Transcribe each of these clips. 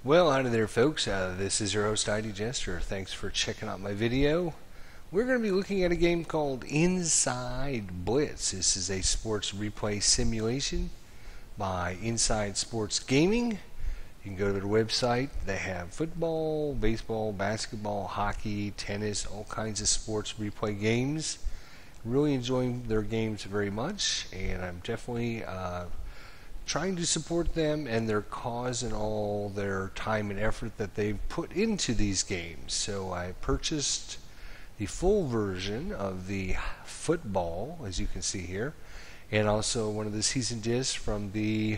Well, howdy there, folks. This is your host, ID Jester. Thanks for checking out my video. We're going to be looking at a game called Inside Blitz. This is a sports replay simulation by Inside Sports Gaming. You can go to their website. They have football, baseball, basketball, hockey, tennis, all kinds of sports replay games. Really enjoying their games very much, and I'm definitely trying to support them and their cause and all their time and effort that they've put into these games. So I purchased the full version of the football, as you can see here, and also one of the season discs from the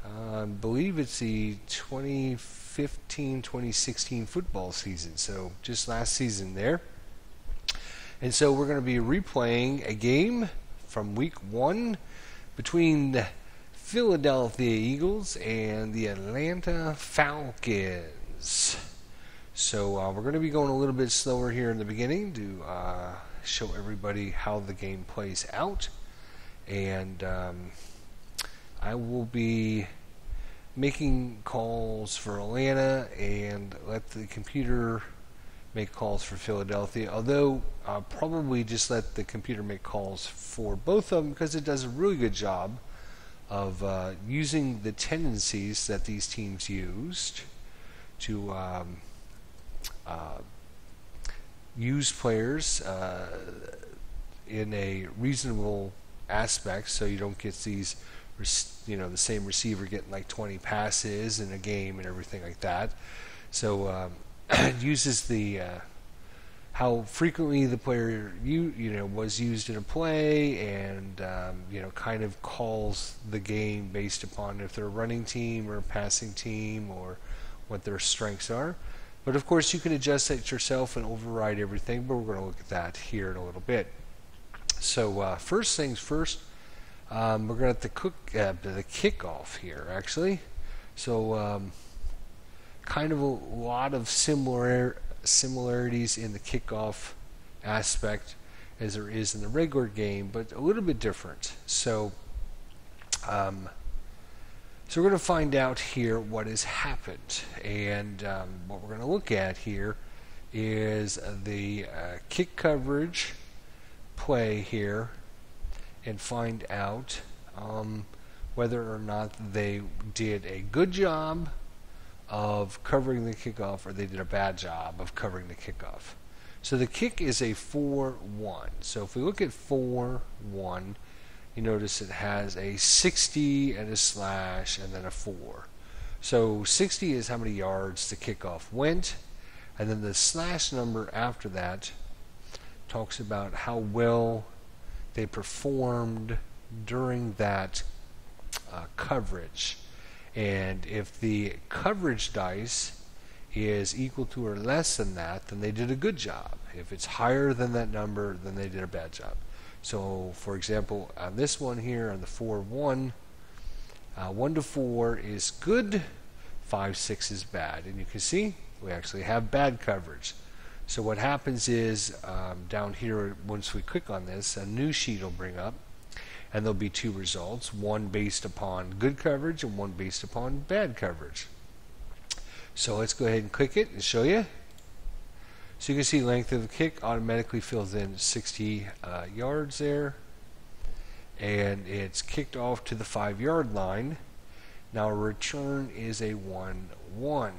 I believe it's the 2015-2016 football season, so just last season there. And so we're going to be replaying a game from Week 1 between the Philadelphia Eagles and the Atlanta Falcons. So we're going to be going a little bit slower here in the beginning to show everybody how the game plays out. And I will be making calls for Atlanta and let the computer make calls for Philadelphia, although I'll probably just let the computer make calls for both of them because it does a really good job of using the tendencies that these teams used to use players in a reasonable aspect, so you don't get these, the same receiver getting like 20 passes in a game and everything like that. So it uses the how frequently the player was used in a play, and kind of calls the game based upon if they're a running team or a passing team or what their strengths are. But of course you can adjust that yourself and override everything, but we're going to look at that here in a little bit. So first things first, we're going to have the kickoff here actually. So kind of a lot of similarities in the kickoff aspect as there is in the regular game, but a little bit different. So so we're going to find out here what has happened, and what we're going to look at here is the kick coverage play here and find out whether or not they did a good job of covering the kickoff or they did a bad job of covering the kickoff. So the kick is a 4-1. So if we look at 4-1, you notice it has a 60 and a slash and then a 4. So 60 is how many yards the kickoff went, and then the slash number after that talks about how well they performed during that coverage. And if the coverage dice is equal to or less than that, then they did a good job. If it's higher than that number, then they did a bad job. So, for example, on this one here, on the 4-1, 1 to 4 is good, 5-6 is bad. And you can see we actually have bad coverage. So what happens is, down here, once we click on this, a new sheet will bring up, and there'll be two results, one based upon good coverage and one based upon bad coverage. So let's go ahead and click it and show you. So you can see length of the kick automatically fills in 60 yards there, and it's kicked off to the 5-yard line. Now return is a 1-1.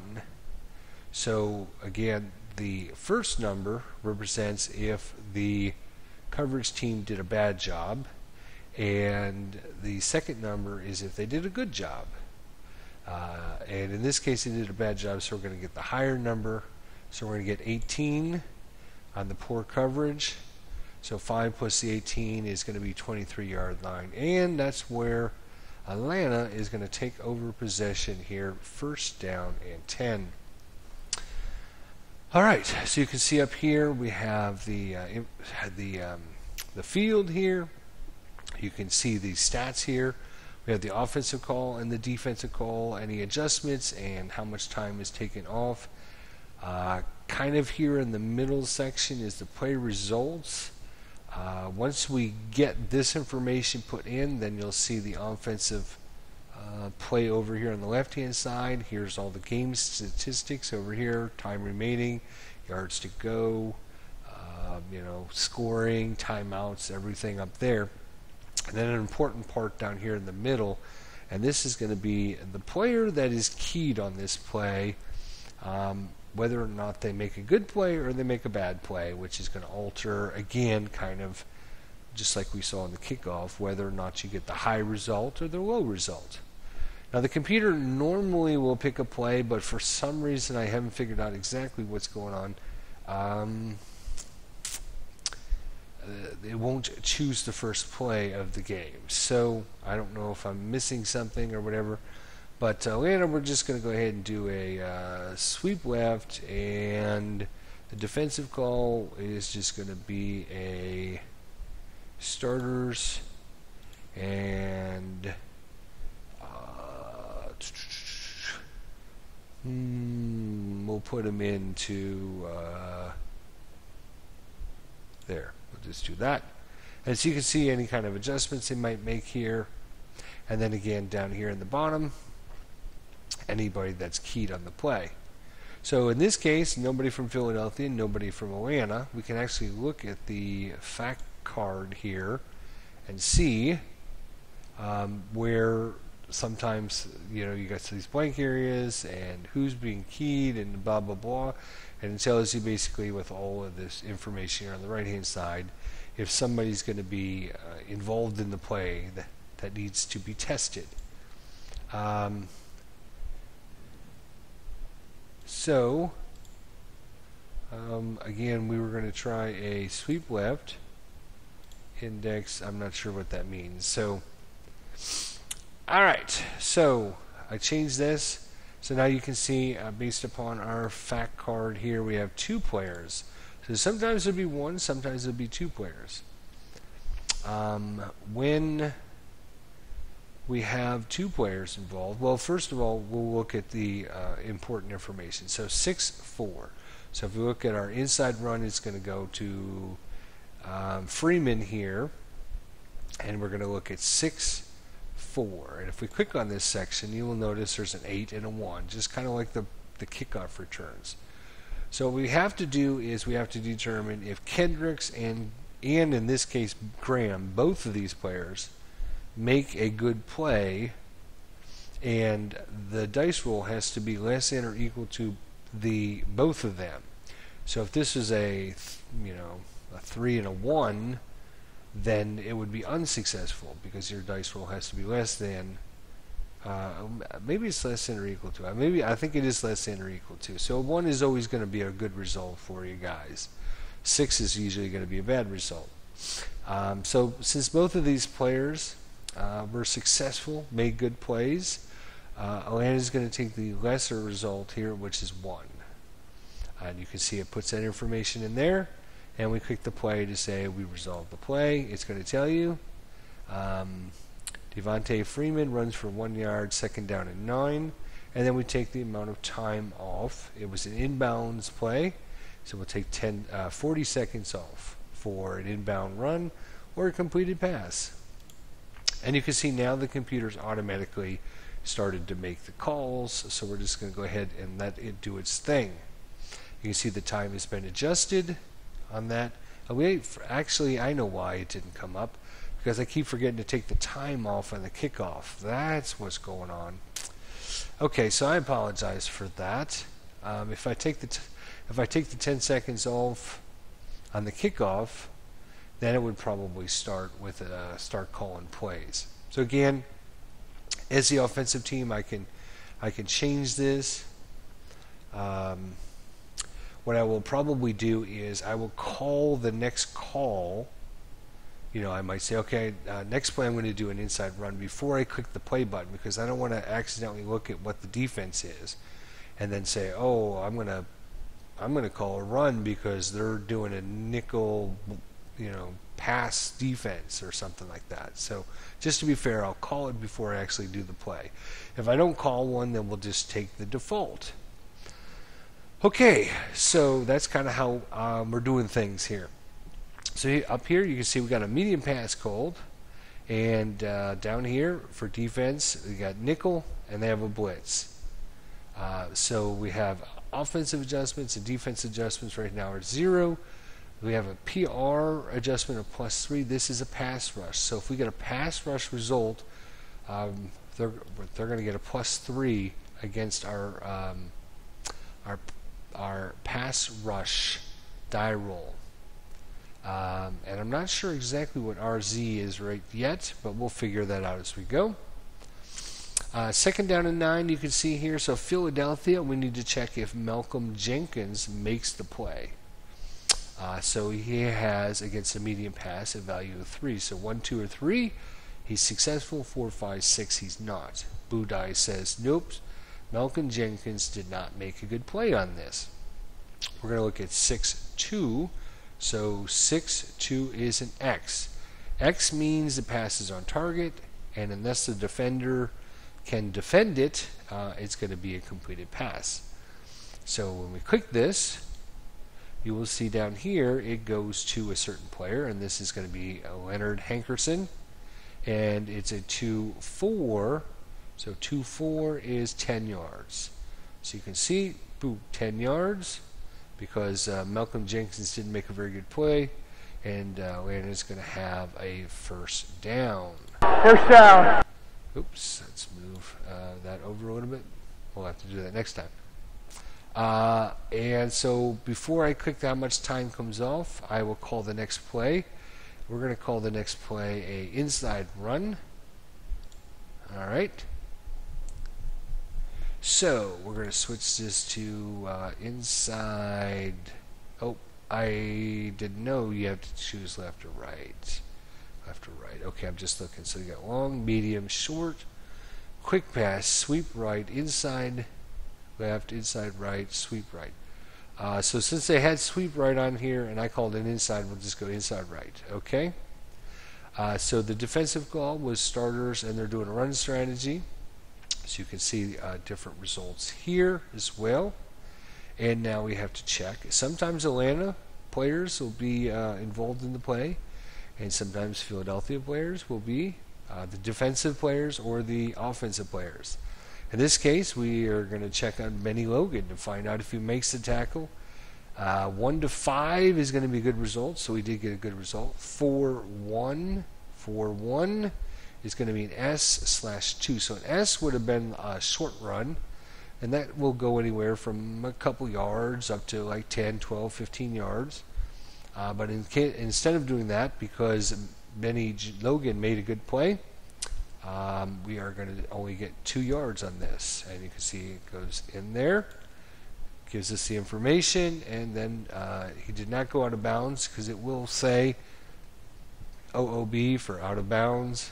So again, the first number represents if the coverage team did a bad job, and the second number is if they did a good job. And in this case they did a bad job, so we're going to get the higher number. So we're going to get 18 on the poor coverage. So 5 plus the 18 is going to be 23-yard line, and that's where Atlanta is going to take over possession here, first down and 10. All right, so you can see up here we have the field here. You can see the stats here. We have the offensive call and the defensive call, any adjustments, and how much time is taken off. Kind of here in the middle section is the play results. Once we get this information put in, then you'll see the offensive play over here on the left-hand side. Here's all the game statistics over here, time remaining, yards to go, scoring, timeouts, everything up there. And then an important part down here in the middle, and this is going to be the player that is keyed on this play, whether or not they make a good play or they make a bad play, which is going to alter, again, kind of just like we saw in the kickoff, whether or not you get the high result or the low result. Now, the computer normally will pick a play, but for some reason I haven't figured out exactly what's going on. It won't choose the first play of the game. So I don't know if I'm missing something or whatever. But Atlanta, we're just going to go ahead and do a sweep left, and the defensive call is just going to be a starters, and we'll put them into there. We'll just do that. And so you can see any kind of adjustments they might make here. And then again, down here in the bottom, anybody that's keyed on the play. So in this case, nobody from Philadelphia, nobody from Atlanta. We can actually look at the fact card here and see where sometimes you got these blank areas and who's being keyed and blah blah blah, and it tells you basically with all of this information here on the right hand side if somebody's going to be involved in the play that needs to be tested. Again, we were going to try a sweep left index. I'm not sure what that means. So, alright, so I changed this. So now you can see, based upon our fact card here, we have two players. So sometimes it'll be one, sometimes it'll be two players. When we have two players involved, well, first of all, we'll look at the important information. So 6-4. So if we look at our inside run, it's going to go to Freeman here, and we're going to look at 6-4. And if we click on this section, you will notice there's an 8 and a 1, just kind of like the kickoff returns. So what we have to do is we have to determine if Kendricks and in this case Graham, both of these players, make a good play, and the dice roll has to be less than or equal to both of them. So if this is a 3 and a 1, then it would be unsuccessful because your dice roll has to be less than maybe it's less than or equal to. I think it is less than or equal to. So 1 is always going to be a good result for you guys. 6 is usually going to be a bad result. So since both of these players were successful, made good plays, Atlanta is going to take the lesser result here, which is 1. And you can see it puts that information in there, and we click the play to say we resolved the play. It's going to tell you Devontae Freeman runs for 1 yard, 2nd down and 9, and then we take the amount of time off. It was an inbounds play, so we'll take 40 seconds off for an inbound run or a completed pass. And you can see now the computer's automatically started to make the calls, so we're just going to go ahead and let it do its thing. You can see the time has been adjusted on that. Actually, I know why it didn't come up, because I keep forgetting to take the time off on the kickoff. That's what's going on. Okay, so I apologize for that. If I take the 10 seconds off on the kickoff, then it would probably start calling plays. So again, as the offensive team, I can change this. What I will probably do is I will call the next call. I might say, okay, next play I'm going to do an inside run before I click the play button, because I don't want to accidentally look at what the defense is and then say, oh, I'm going to call a run because they're doing a nickel, pass defense or something like that. So just to be fair, I'll call it before I actually do the play. If I don't call one, then we'll just take the default. Okay, so that's kind of how we're doing things here. So up here you can see we got a medium pass called, and down here for defense we got nickel and they have a blitz. So we have offensive adjustments and defensive adjustments right now are 0. We have a PR adjustment of +3. This is a pass rush. So if we get a pass rush result, they're going to get a +3 against our pass rush die roll. And I'm not sure exactly what RZ is right yet, but we'll figure that out as we go. 2nd down and 9, you can see here. So Philadelphia, we need to check if Malcolm Jenkins makes the play. So he has, against a medium pass, a value of 3. So 1, 2, or 3, he's successful. 4, 5, 6, he's not. Budai says, nope, Malcolm Jenkins did not make a good play on this. We're going to look at 6-2. So 6-2 is an X. X means the pass is on target, and unless the defender can defend it, it's going to be a completed pass. So when we click this, you will see down here it goes to a certain player, and this is going to be Leonard Hankerson, and it's a 2-4. So 2-4 is 10 yards. So you can see, boom, 10 yards, because Malcolm Jenkins didn't make a very good play, and Leonard's going to have a 1st down. 1st down. Oops, let's move that over a little bit. We'll have to do that next time. And so before I click how much time comes off, I will call the next play. We're going to call the next play a inside run. All right. So we're going to switch this to inside. Oh, I didn't know you have to choose left or right. Left or right. Okay, I'm just looking. So you got long, medium, short, quick pass, sweep right, inside left, inside right, sweep right. So since they had sweep right on here and I called it inside, we'll just go inside right. Okay. So the defensive call was starters, and they're doing a run strategy. So you can see different results here as well. And now we have to check. Sometimes Atlanta players will be involved in the play, and sometimes Philadelphia players will be the defensive players or the offensive players. In this case, we are going to check on Benny Logan to find out if he makes the tackle. 1 to 5 is going to be a good result, so we did get a good result. 4-1 is going to be an S/2. So an S would have been a short run, and that will go anywhere from a couple yards up to like 10, 12, 15 yards. But instead of doing that, because Benny Logan made a good play, we are going to only get 2 yards on this. And you can see it goes in there, gives us the information, and then he did not go out of bounds because it will say OOB for out of bounds,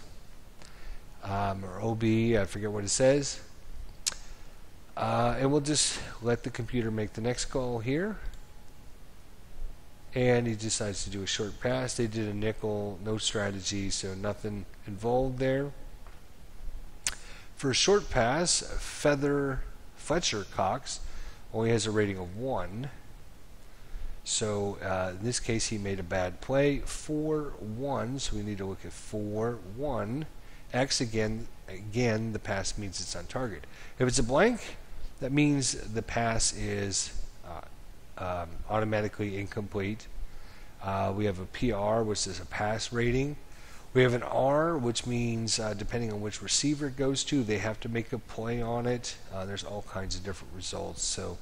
or OB, I forget what it says. And we'll just let the computer make the next call here. And he decides to do a short pass. They did a nickel, no strategy, so nothing involved there. For a short pass, Fletcher Cox only has a rating of 1. So in this case, he made a bad play. 4-1, so we need to look at 4-1. X, again, the pass means it's on target. If it's a blank, that means the pass is automatically incomplete. We have a PR, which is a pass rating. We have an R, which means depending on which receiver it goes to, they have to make a play on it. There's all kinds of different results. So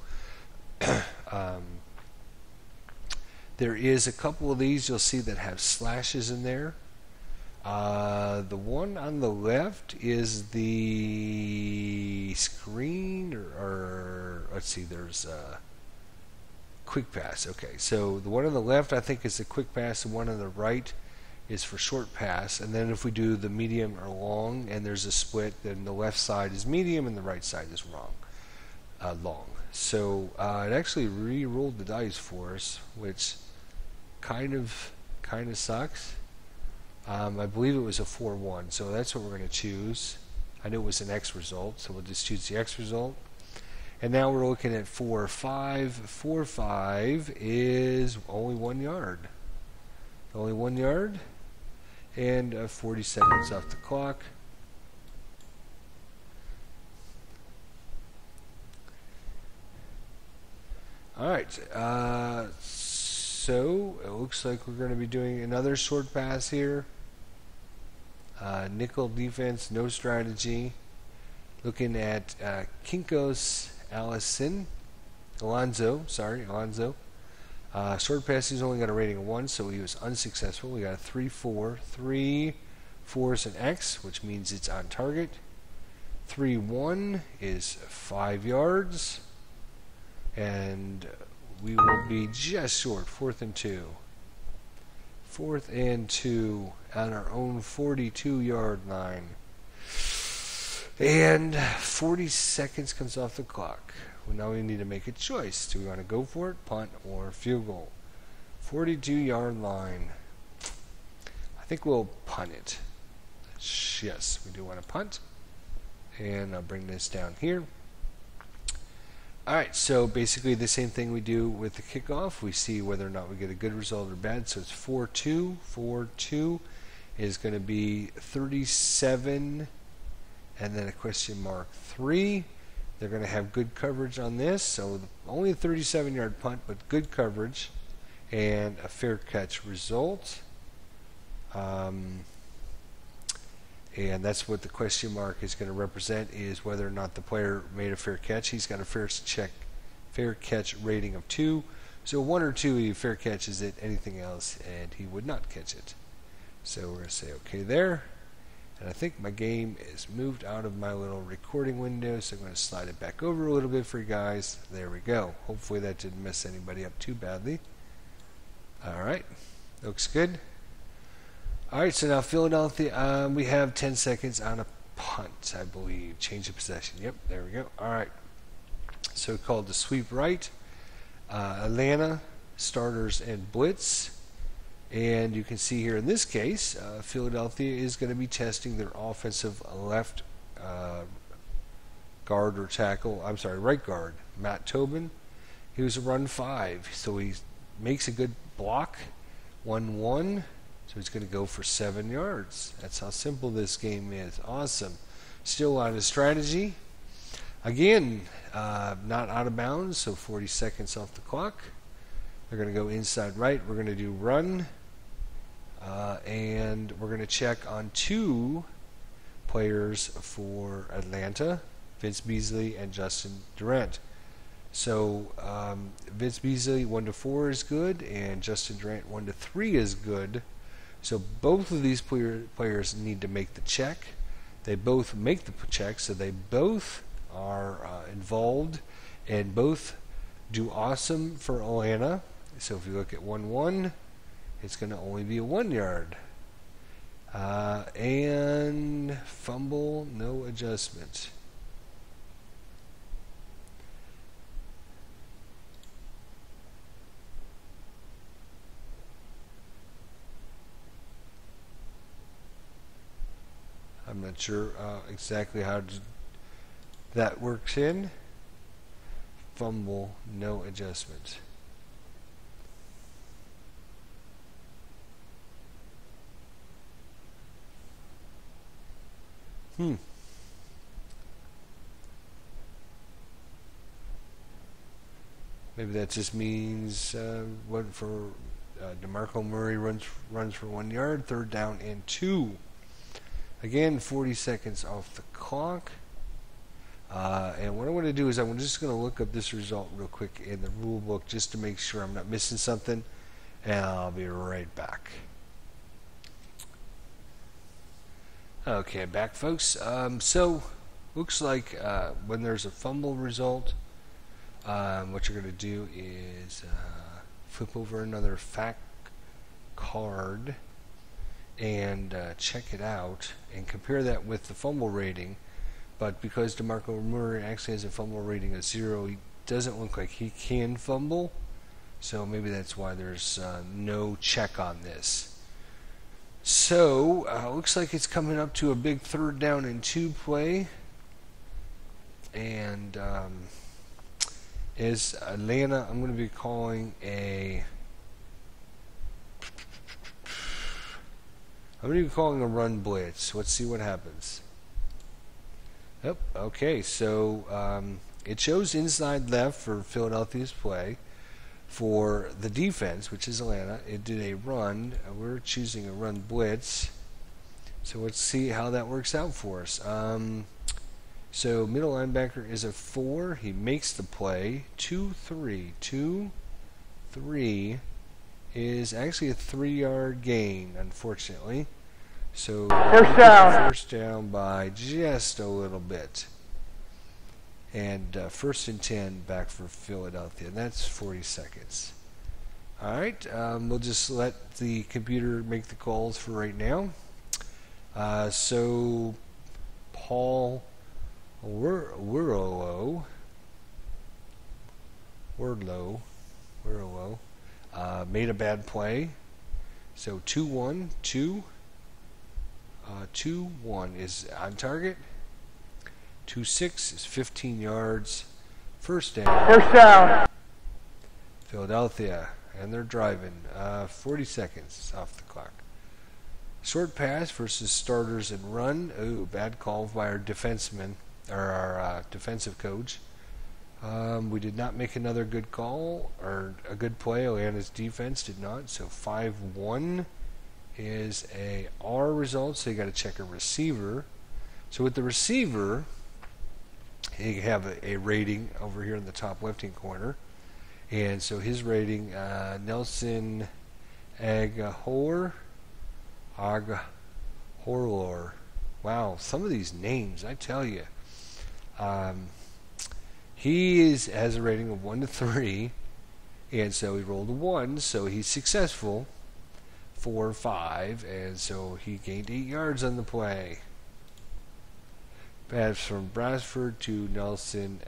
there is a couple of these you'll see that have slashes in there. The one on the left is the screen, or let's see, there's quick pass. Okay, so the one on the left I think is the quick pass, the one on the right is for short pass, and then if we do the medium or long and there's a split, then the left side is medium and the right side is long. So it actually re-rolled the dice for us, which kind of sucks. I believe it was a 4-1, so that's what we're going to choose. I knew it was an X result, so we'll just choose the X result. And now we're looking at 4-5. 4-5 is only 1 yard. Only 1 yard. And 40 seconds off the clock. Alright, so it looks like we're going to be doing another short pass here. Nickel defense, no strategy. Looking at Alonzo. Short pass, he's only got a rating of 1, so he was unsuccessful. We got a 3-4. 3 4 is an X, which means it's on target. 3-1 is 5 yards. And we will be just short, 4th and 2. 4th and 2 on our own 42-yard line. And 40 seconds comes off the clock. Well, now we need to make a choice. Do we want to go for it, punt, or field goal? 42-yard line. I think we'll punt it. Yes, we do want to punt. And I'll bring this down here. Alright, so basically the same thing we do with the kickoff. We see whether or not we get a good result or bad. So it's 4-2. 4-2 is going to be 37 and then a question mark 3. They're going to have good coverage on this. So only a 37-yard punt, but good coverage and a fair catch result. And that's what the question mark is going to represent, is whether or not the player made a fair catch. He's got a fair catch rating of 2. So 1 or 2, he fair catches it. Anything else, and he would not catch it. So we're going to say OK there. And I think my game is moved out of my little recording window, so I'm going to slide it back over a little bit for you guys. There we go. Hopefully that didn't mess anybody up too badly. All right. Looks good. Alright, so now Philadelphia, we have 10 seconds on a punt, I believe. Change of possession. Yep, there we go. Alright. So called the sweep right. Atlanta, starters, and blitz. And you can see here in this case, Philadelphia is going to be testing their offensive left guard or tackle. I'm sorry, right guard, Matt Tobin. He was a run 5, so he makes a good block. 1-1. So he's going to go for 7 yards. That's how simple this game is. Awesome. Still on his strategy. Again, not out of bounds, so 40 seconds off the clock. They're going to go inside right. We're going to do run. And we're going to check on 2 players for Atlanta, Vince Beasley and Justin Durant. So Vince Beasley 1-4 is good, and Justin Durant 1-3 is good. So both of these players need to make the check. They both make the check, so they both are involved, and both do awesome for Atlanta. So if you look at 1-1, it's going to only be a 1 yard. And fumble, no adjustment. I'm not sure exactly how that works in. Fumble, no adjustment. Maybe that just means what for DeMarco Murray runs for 1 yard, 3rd down and 2. Again, 40 seconds off the clock. And what I want to do is I'm just going to look up this result real quick in the rule book just to make sure I'm not missing something. And I'll be right back. Okay, back, folks. So, looks like when there's a fumble result, what you're going to do is flip over another fact card and check it out and compare that with the fumble rating. But because DeMarco Murray actually has a fumble rating of 0, he doesn't look like he can fumble. So maybe that's why there's no check on this. So looks like it's coming up to a big 3rd down and 2 play. And is Atlanta, I'm going to be calling a run blitz. Let's see what happens. Yep. Okay, so it shows inside left for Philadelphia's play. For the defense, which is Atlanta, it did a run. We're choosing a run blitz. So let's see how that works out for us. So middle linebacker is a 4. He makes the play. 2-3. 2-3 is actually a 3-yard gain, unfortunately. So first down by just a little bit. And first and 10 back for Philadelphia. And that's 40 seconds. Alright, we'll just let the computer make the calls for right now. So Paul Wordlow made a bad play. So 2-1, 2-1 is on target. 2-6 is 15 yards. First down. Philadelphia, and they're driving. 40 seconds off the clock. Short pass versus starters and run. Ooh, bad call by our defenseman, or our defensive coach. We did not make another good call, or a good play. Atlanta's defense did not. So 5-1 is a R result, so you got to check a receiver. So with the receiver, you have a rating over here in the top left-hand corner. And so his rating, Nelson Agholor. Wow, some of these names, I tell you. He has a rating of 1 to 3. And so he rolled a 1, so he's successful. 4-5, and so he gained 8 yards on the play. Pass from Brasford to Nelson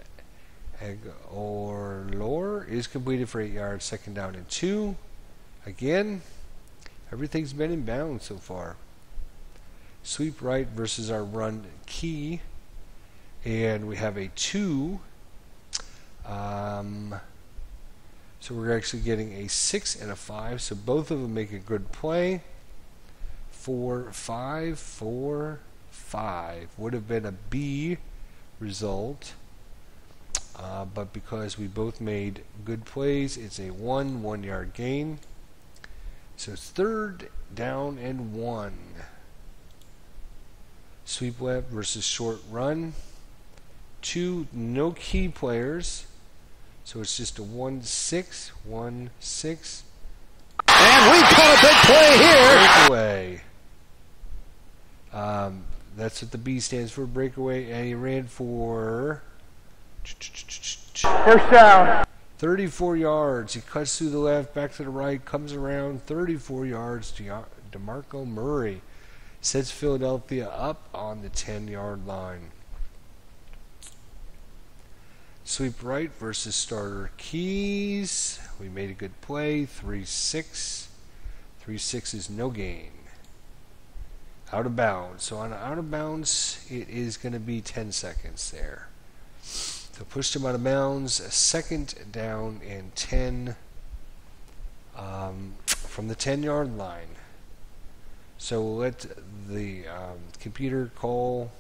Agholor is completed for 8 yards. Second down and 2. Again, everything's been in bounds so far. Sweep right versus our run key. And we have a 2. So we're actually getting a 6 and a 5. So both of them make a good play. 4-5, 4-5 would have been a B result. But because we both made good plays, it's a 1-yard gain. So it's third down and 1. Sweep left versus short run. 2 no key players. So it's just a 1-6, 1-6. And we caught a big play here. Breakaway. That's what the B stands for, breakaway. And he ran for first down. 34 yards. He cuts through the left, back to the right, comes around. 34 yards to DeMarco Murray. Sets Philadelphia up on the 10-yard line. Sweep right versus starter keys. We made a good play. 3-6. 3-6 is no gain. Out of bounds. So on out of bounds, it is going to be 10 seconds there. So pushed him out of bounds. A second down and 10 from the 10-yard line. So we'll let the computer call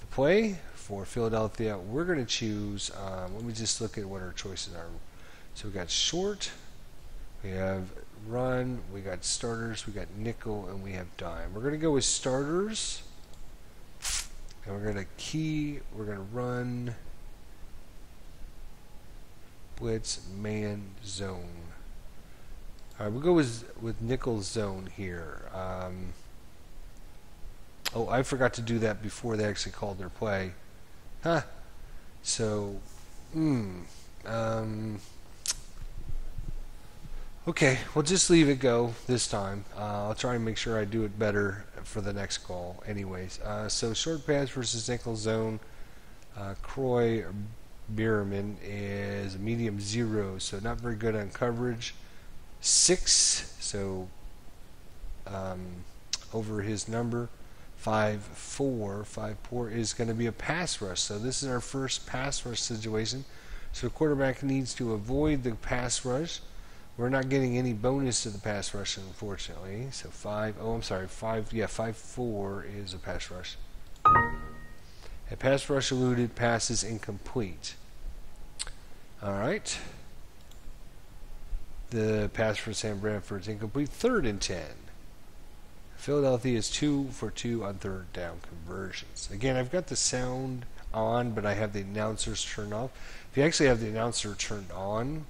the play for Philadelphia. We're going to choose, let me just look at what our choices are. So we got short, we have run, we got starters, we got nickel, and we have dime. We're going to go with starters, and we're going to run blitz man zone. Alright, we'll go with nickel zone here. Oh, I forgot to do that before they actually called their play. Huh. So, okay, we'll just leave it go this time. I'll try and make sure I do it better for the next call anyways. So short pass versus nickel zone. Croy Bierman is medium 0, so not very good on coverage. 6, so over his number. 5-4. 5-4 is going to be a pass rush. So this is our first pass rush situation. So the quarterback needs to avoid the pass rush. We're not getting any bonus to the pass rush, unfortunately. So 5-4 is a pass rush. A pass rush eluded, pass is incomplete. Alright. The pass for Sam Bradford is incomplete. 3rd and 10. Philadelphia is 2 for 2 on 3rd down conversions. Again, I've got the sound on, but I have the announcers turned off. If you actually have the announcer turned on,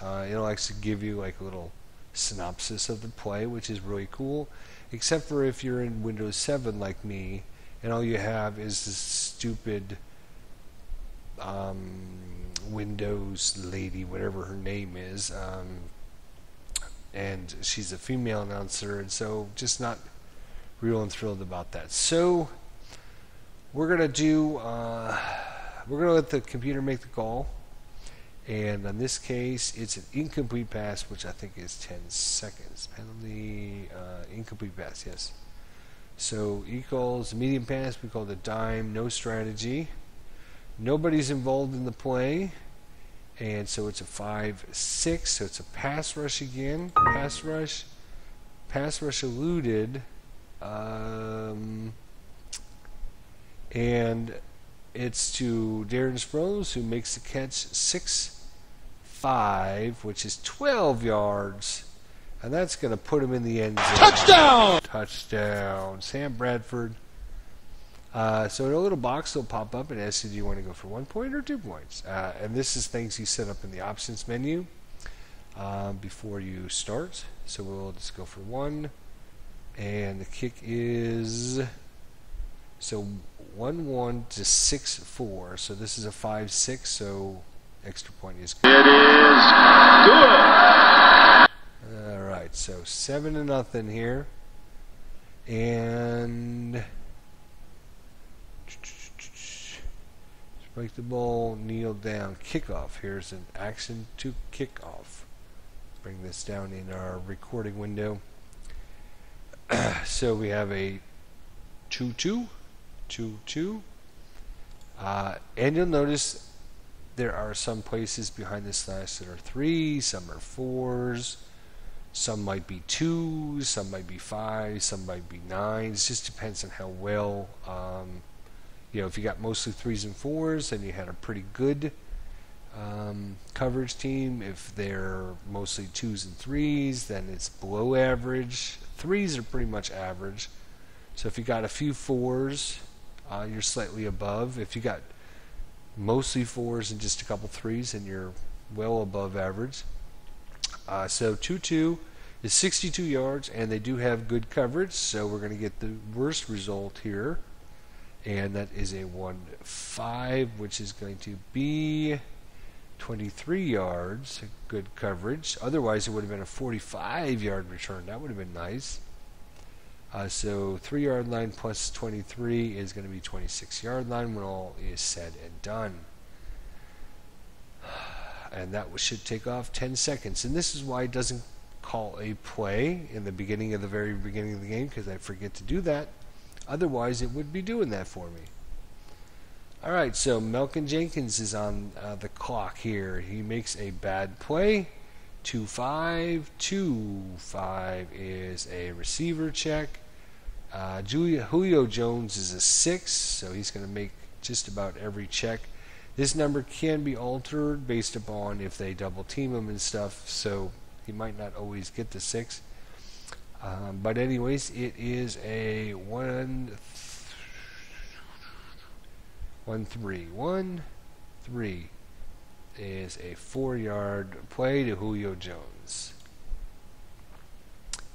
it'll actually give you like a little synopsis of the play, which is really cool. Except for if you're in Windows 7 like me, and all you have is this stupid Windows lady, whatever her name is, and she's a female announcer, and so just not real and thrilled about that. So we're gonna let the computer make the call, and in this case it's an incomplete pass, which I think is 10 seconds penalty. Incomplete pass, yes. So equals medium pass, we call it a dime, no strategy, nobody's involved in the play, and so it's a 5-6. So it's a pass rush again. Pass rush eluded, and it's to Darren Sproles, who makes the catch. 6-5, which is 12 yards, and that's going to put him in the end zone. Touchdown! Touchdown. Sam Bradford. So a little box will pop up and asks you, do you want to go for 1 point or 2 points? And this is things you set up in the options menu before you start. So we'll just go for 1. And the kick is, so 1-1 to 6-4. So this is a 5-6, so extra point is good. It is good. Alright, so 7-0 here. And break the ball, kneel down, kickoff. Here's an action to kick off. Bring this down in our recording window. So we have a 2-2, 2-2, and you'll notice there are some places behind the slash that are 3, some are 4s, some might be 2s, some might be 5s, some might be 9s. It just depends on how well, if you got mostly 3s and 4s, then you had a pretty good coverage team. If they're mostly 2s and 3s, then it's below average. 3s are pretty much average. So if you got a few 4s, you're slightly above. If you got mostly 4s and just a couple 3s, then you're well above average. So 2-2 is 62 yards, and they do have good coverage, so we're going to get the worst result here, and that is a 1-5, which is going to be 23 yards, good coverage. Otherwise it would have been a 45-yard return. That would have been nice. So 3-yard line plus 23 is going to be 26-yard line when all is said and done. And that should take off 10 seconds. And this is why it doesn't call a play in the beginning of the very beginning of the game, because I forget to do that. Otherwise it would be doing that for me. Alright, so Malcolm Jenkins is on the clock here. He makes a bad play. 2-5. 2-5 is a receiver check. Julio Jones is a 6, so he's going to make just about every check. This number can be altered based upon if they double team him and stuff, so he might not always get the 6. But anyways, it is a 1-3. 1-3 is a 4-yard play to Julio Jones.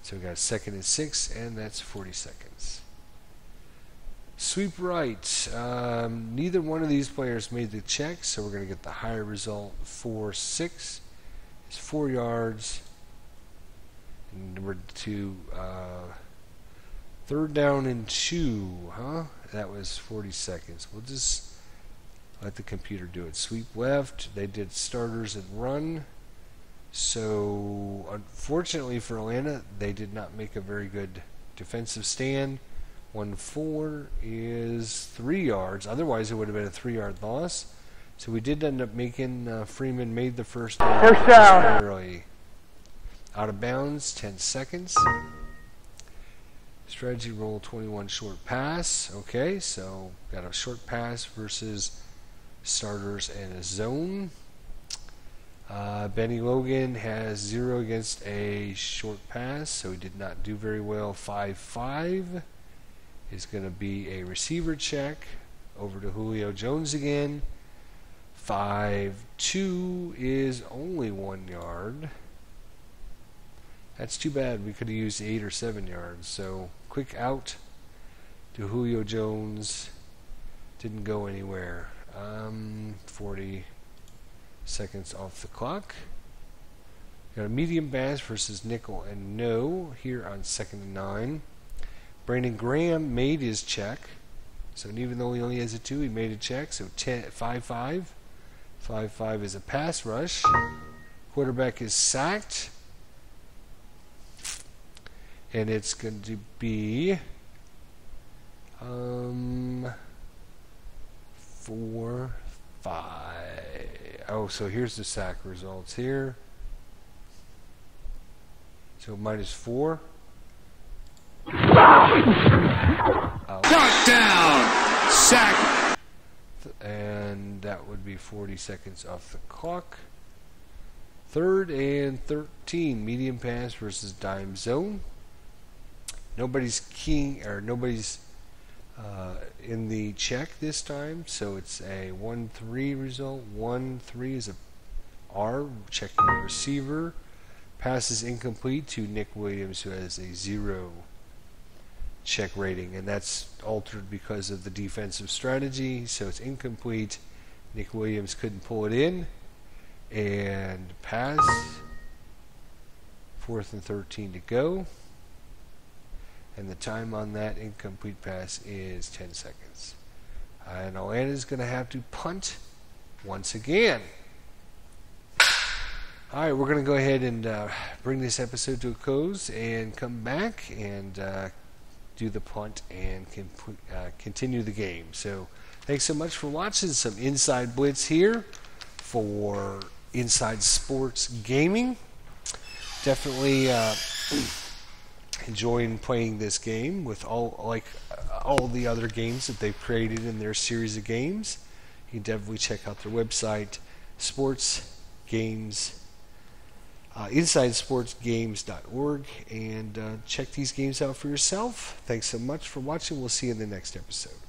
So we got 2nd and 6, and that's 40 seconds. Sweep right. Neither one of these players made the check, so we're going to get the higher result. 4-6 is 4 yards. And number 2, 3rd down and 2, huh? That was 40 seconds. We'll just let the computer do it. Sweep left. They did starters and run. So, unfortunately for Atlanta, they did not make a very good defensive stand. 1-4 is 3 yards. Otherwise, it would have been a 3-yard loss. So we did end up making Freeman made the first down. First down. Early. Out of bounds, 10 seconds. Strategy roll 21 short pass. Okay, so got a short pass versus starters and a zone. Benny Logan has 0 against a short pass, so he did not do very well. 5-5 is going to be a receiver check. Over to Julio Jones again. 5-2 is only 1 yard. That's too bad. We could have used 8 or 7 yards. So quick out to Julio Jones. Didn't go anywhere. 40 seconds off the clock. Got a medium pass versus nickel and no here on 2nd and 9. Brandon Graham made his check. So even though he only has a 2, he made a check. So 5-5. 5-5 is a pass rush. Quarterback is sacked. And it's going to be 4-5. Oh, so here's the sack results here. So -4. Brought down. Sack. And that would be 40 seconds off the clock. 3rd and 13. Medium pass versus dime zone. Nobody's in the check this time, so it's a 1-3 result. 1-3 is a R, checking the receiver. Pass is incomplete to Nick Williams, who has a 0 check rating, and that's altered because of the defensive strategy, so it's incomplete. Nick Williams couldn't pull it in, and pass. 4th and 13 to go. And the time on that incomplete pass is 10 seconds. And Atlanta's going to have to punt once again. All right, we're going to go ahead and bring this episode to a close and come back and do the punt and continue the game. So thanks so much for watching some Inside Blitz here for Inside Sports Gaming. Definitely enjoying playing this game with all the other games that they've created in their series of games. You can definitely check out their website, InsideSportsGames.org, and check these games out for yourself. Thanks so much for watching. We'll see you in the next episode.